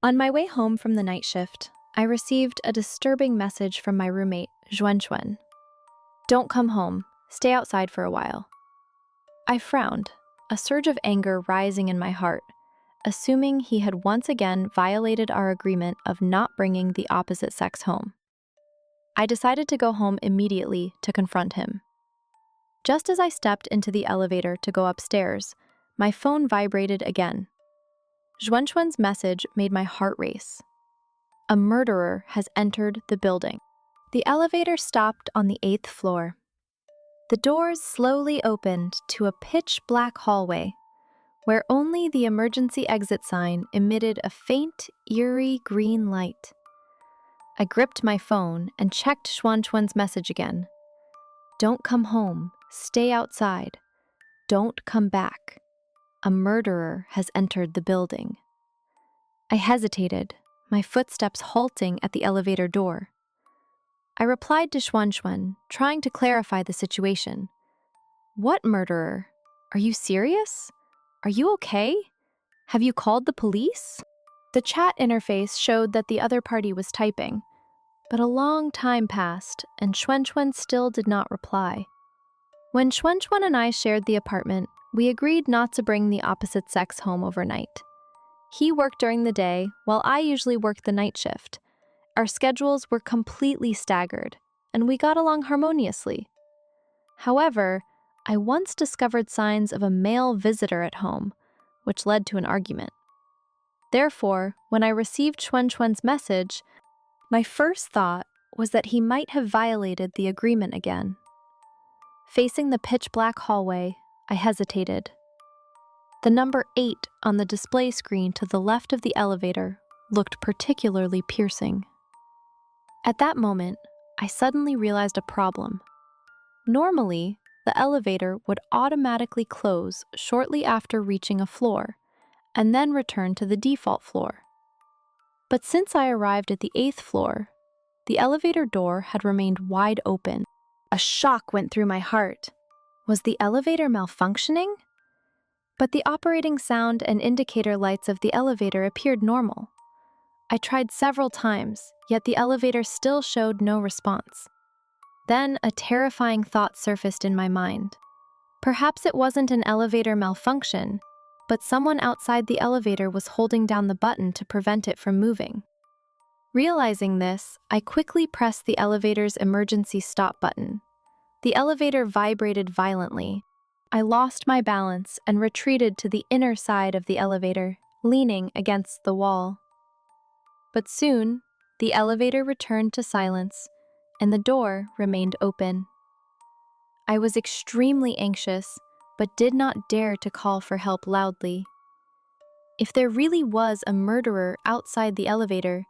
On my way home from the night shift, I received a disturbing message from my roommate, Xuan. "Don't come home. Stay outside for a while." I frowned, a surge of anger rising in my heart, assuming he had once again violated our agreement of not bringing the opposite sex home. I decided to go home immediately to confront him. Just as I stepped into the elevator to go upstairs, my phone vibrated again. Xuan's message made my heart race. "A murderer has entered the building." The elevator stopped on the 8th floor. The doors slowly opened to a pitch-black hallway, where only the emergency exit sign emitted a faint, eerie green light. I gripped my phone and checked Xuan's message again. "Don't come home. Stay outside. Don't come back. A murderer has entered the building." I hesitated, my footsteps halting at the elevator door. I replied to Xuan, trying to clarify the situation. "What murderer? Are you serious? Are you okay? Have you called the police?" The chat interface showed that the other party was typing, but a long time passed and Xuan still did not reply. When Xuan and I shared the apartment, we agreed not to bring the opposite sex home overnight. He worked during the day, while I usually worked the night shift. Our schedules were completely staggered, and we got along harmoniously. However, I once discovered signs of a male visitor at home, which led to an argument. Therefore, when I received Xuan's message, my first thought was that he might have violated the agreement again. Facing the pitch-black hallway, I hesitated. The number 8 on the display screen to the left of the elevator looked particularly piercing. At that moment, I suddenly realized a problem. Normally, the elevator would automatically close shortly after reaching a floor, and then return to the default floor. But since I arrived at the 8th floor, the elevator door had remained wide open. A shock went through my heart. Was the elevator malfunctioning? But the operating sound and indicator lights of the elevator appeared normal. I tried several times, yet the elevator still showed no response. Then a terrifying thought surfaced in my mind. Perhaps it wasn't an elevator malfunction, but someone outside the elevator was holding down the button to prevent it from moving. Realizing this, I quickly pressed the elevator's emergency stop button. The elevator vibrated violently. I lost my balance and retreated to the inner side of the elevator, leaning against the wall. But soon, the elevator returned to silence, and the door remained open. I was extremely anxious, but did not dare to call for help loudly. If there really was a murderer outside the elevator,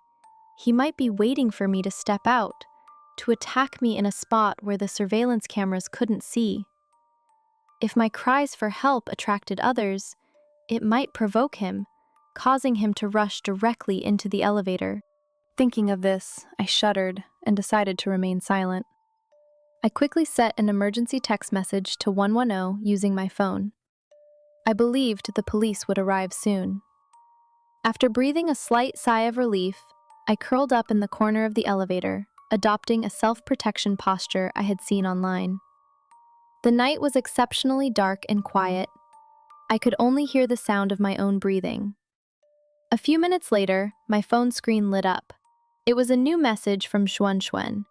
he might be waiting for me to step out, to attack me in a spot where the surveillance cameras couldn't see. If my cries for help attracted others, it might provoke him, causing him to rush directly into the elevator. Thinking of this, I shuddered and decided to remain silent. I quickly set an emergency text message to 110 using my phone. I believed the police would arrive soon. After breathing a slight sigh of relief, I curled up in the corner of the elevator, adopting a self-protection posture I had seen online. The night was exceptionally dark and quiet. I could only hear the sound of my own breathing. A few minutes later, my phone screen lit up. It was a new message from Xuan.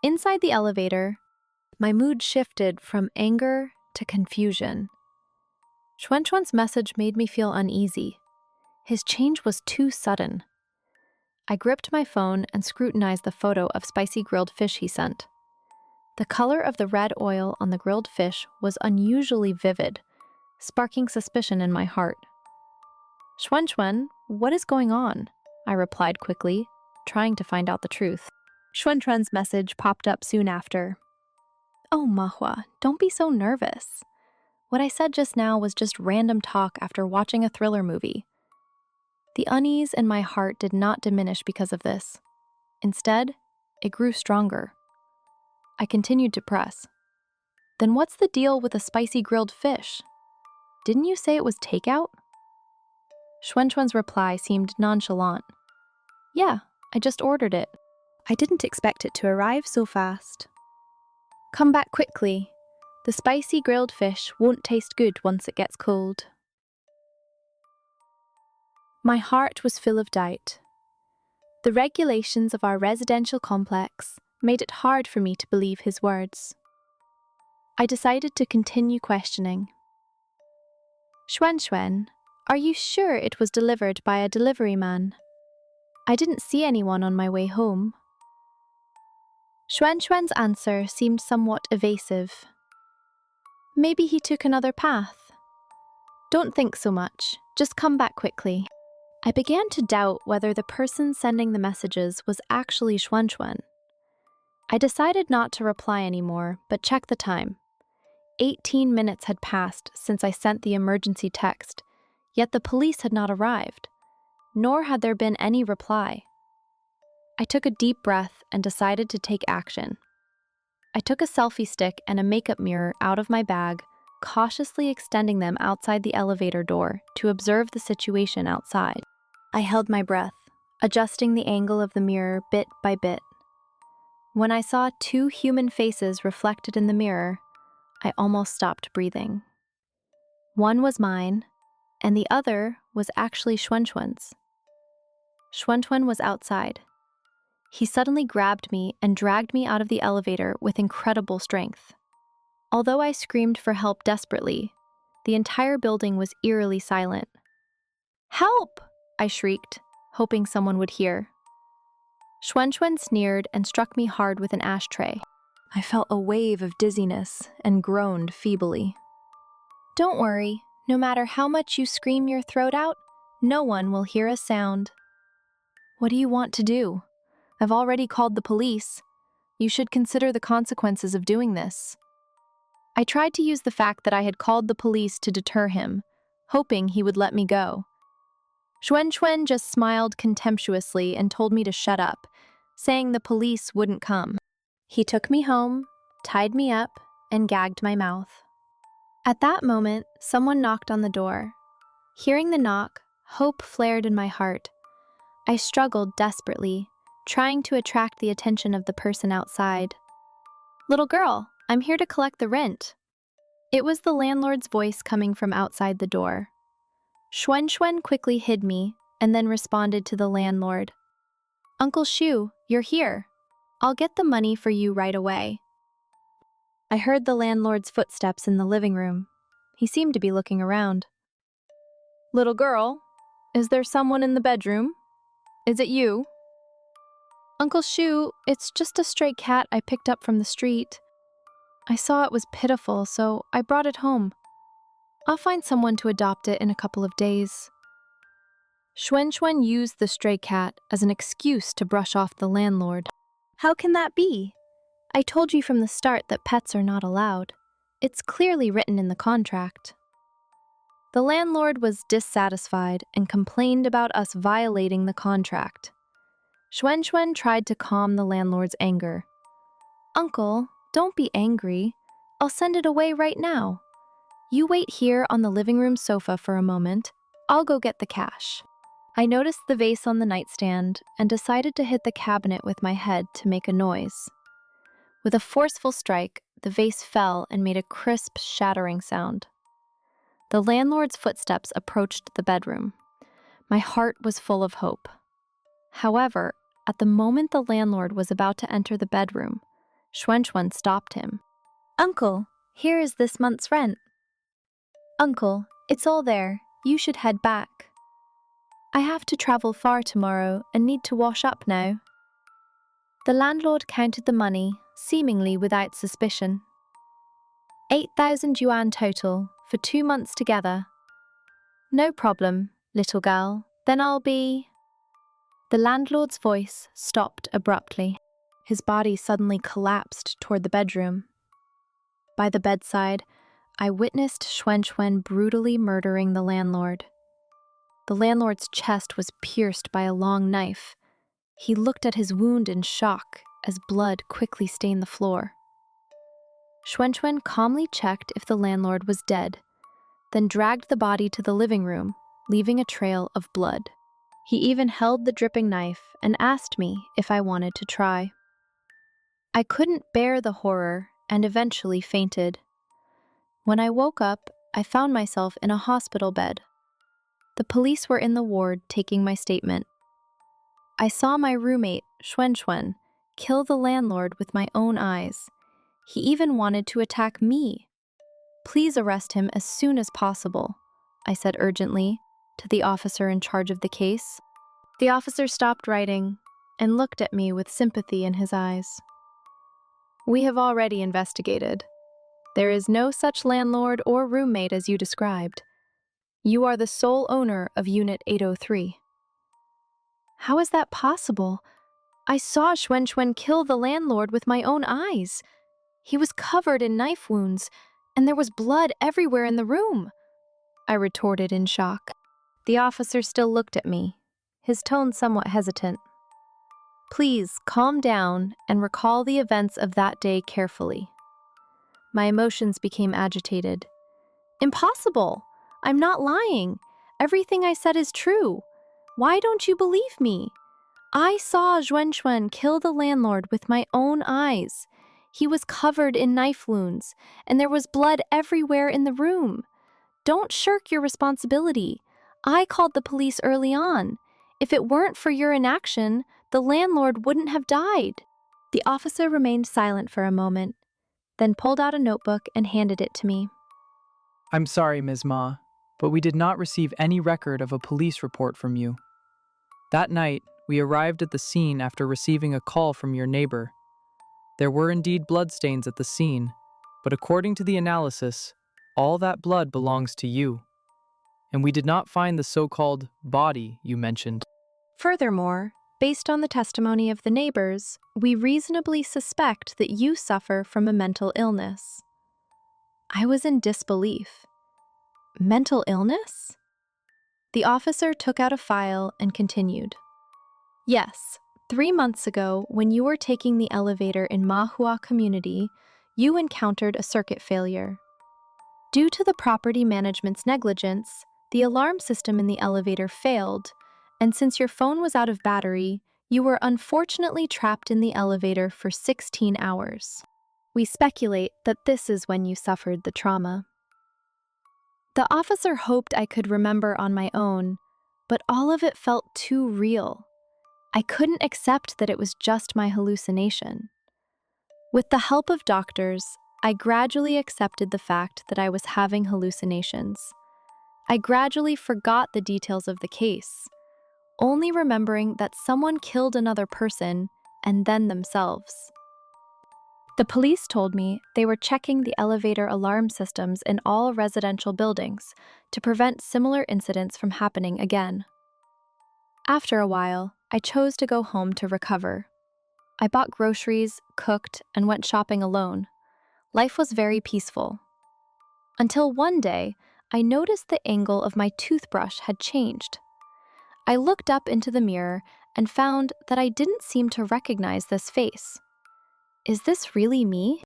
Inside the elevator, my mood shifted from anger to confusion. Xuan's message made me feel uneasy. His change was too sudden. I gripped my phone and scrutinized the photo of spicy grilled fish he sent. The color of the red oil on the grilled fish was unusually vivid, sparking suspicion in my heart. "Xuan, what is going on?" I replied quickly, trying to find out the truth. Xuan's message popped up soon after. "Oh, Mahua, don't be so nervous. What I said just now was just random talk after watching a thriller movie." The unease in my heart did not diminish because of this. Instead, it grew stronger. I continued to press. "Then what's the deal with the spicy grilled fish? Didn't you say it was takeout?" Xuanchuan's reply seemed nonchalant. Yeah, I just ordered it. I didn't expect it to arrive so fast. Come back quickly. The spicy grilled fish won't taste good once it gets cold. My heart was full of doubt. The regulations of our residential complex made it hard for me to believe his words. I decided to continue questioning. Xuanxuan, are you sure it was delivered by a delivery man? I didn't see anyone on my way home. Xuanxuan's answer seemed somewhat evasive. Maybe he took another path. Don't think so much, just come back quickly. I began to doubt whether the person sending the messages was actually Xuanxuan. I decided not to reply anymore, but check the time. 18 minutes had passed since I sent the emergency text, yet the police had not arrived, nor had there been any reply. I took a deep breath and decided to take action. I took a selfie stick and a makeup mirror out of my bag, cautiously extending them outside the elevator door to observe the situation outside. I held my breath, adjusting the angle of the mirror bit by bit. When I saw two human faces reflected in the mirror, I almost stopped breathing. One was mine, and the other was actually Xuanxuan's. Xuanxuan was outside. He suddenly grabbed me and dragged me out of the elevator with incredible strength. Although I screamed for help desperately, the entire building was eerily silent. "Help!" I shrieked, hoping someone would hear. Xuanxuan sneered and struck me hard with an ashtray. I felt a wave of dizziness and groaned feebly. Don't worry, no matter how much you scream your throat out, no one will hear a sound. What do you want to do? I've already called the police. You should consider the consequences of doing this. I tried to use the fact that I had called the police to deter him, hoping he would let me go. Xuanxuan just smiled contemptuously and told me to shut up, saying the police wouldn't come. He took me home, tied me up, and gagged my mouth. At that moment, someone knocked on the door. Hearing the knock, hope flared in my heart. I struggled desperately, trying to attract the attention of the person outside. "Little girl, I'm here to collect the rent." It was the landlord's voice coming from outside the door. Xuanxuan quickly hid me and then responded to the landlord. "Uncle Shu, you're here. I'll get the money for you right away." I heard the landlord's footsteps in the living room. He seemed to be looking around. "Little girl, is there someone in the bedroom? Is it you?" "Uncle Shu, it's just a stray cat I picked up from the street. I saw it was pitiful, so I brought it home. I'll find someone to adopt it in a couple of days." Xuanxuan used the stray cat as an excuse to brush off the landlord. "How can that be? I told you from the start that pets are not allowed. It's clearly written in the contract." The landlord was dissatisfied and complained about us violating the contract. Xuanxuan tried to calm the landlord's anger. "Uncle, don't be angry. I'll send it away right now. You wait here on the living room sofa for a moment. I'll go get the cash." I noticed the vase on the nightstand and decided to hit the cabinet with my head to make a noise. With a forceful strike, the vase fell and made a crisp, shattering sound. The landlord's footsteps approached the bedroom. My heart was full of hope. However, at the moment the landlord was about to enter the bedroom, Xuanxuan stopped him. "Uncle, here is this month's rent." "Uncle, it's all there. You should head back." "I have to travel far tomorrow and need to wash up now." The landlord counted the money, seemingly without suspicion. 8,000 yuan total for 2 months together. "No problem, little girl. Then I'll be..." The landlord's voice stopped abruptly. His body suddenly collapsed toward the bedroom. By the bedside, I witnessed Xuanxuan brutally murdering the landlord. The landlord's chest was pierced by a long knife. He looked at his wound in shock as blood quickly stained the floor. Xuanxuan calmly checked if the landlord was dead, then dragged the body to the living room, leaving a trail of blood. He even held the dripping knife and asked me if I wanted to try. I couldn't bear the horror and eventually fainted. When I woke up, I found myself in a hospital bed. The police were in the ward taking my statement. I saw my roommate, Xuan, kill the landlord with my own eyes. He even wanted to attack me. Please arrest him as soon as possible, I said urgently to the officer in charge of the case. The officer stopped writing and looked at me with sympathy in his eyes. We have already investigated. There is no such landlord or roommate as you described. You are the sole owner of Unit 803. How is that possible? I saw Xuan kill the landlord with my own eyes. He was covered in knife wounds, and there was blood everywhere in the room, I retorted in shock. The officer still looked at me, his tone somewhat hesitant. Please calm down and recall the events of that day carefully. My emotions became agitated. Impossible! I'm not lying. Everything I said is true. Why don't you believe me? I saw Xuan kill the landlord with my own eyes. He was covered in knife wounds, and there was blood everywhere in the room. Don't shirk your responsibility. I called the police early on. If it weren't for your inaction, the landlord wouldn't have died. The officer remained silent for a moment, then pulled out a notebook and handed it to me. I'm sorry, Ms. Ma, but we did not receive any record of a police report from you. That night, we arrived at the scene after receiving a call from your neighbor. There were indeed bloodstains at the scene, but according to the analysis, all that blood belongs to you. And we did not find the so-called body you mentioned. Furthermore, based on the testimony of the neighbors, we reasonably suspect that you suffer from a mental illness. I was in disbelief. Mental illness? The officer took out a file and continued. Yes, 3 months ago, when you were taking the elevator in Mahua community, you encountered a circuit failure. Due to the property management's negligence, the alarm system in the elevator failed, and since your phone was out of battery, you were unfortunately trapped in the elevator for 16 hours. We speculate that this is when you suffered the trauma. The officer hoped I could remember on my own, but all of it felt too real. I couldn't accept that it was just my hallucination. With the help of doctors, I gradually accepted the fact that I was having hallucinations. I gradually forgot the details of the case, only remembering that someone killed another person and then themselves. The police told me they were checking the elevator alarm systems in all residential buildings to prevent similar incidents from happening again. After a while, I chose to go home to recover. I bought groceries, cooked, and went shopping alone. Life was very peaceful. Until one day, I noticed the angle of my toothbrush had changed. I looked up into the mirror and found that I didn't seem to recognize this face. Is this really me?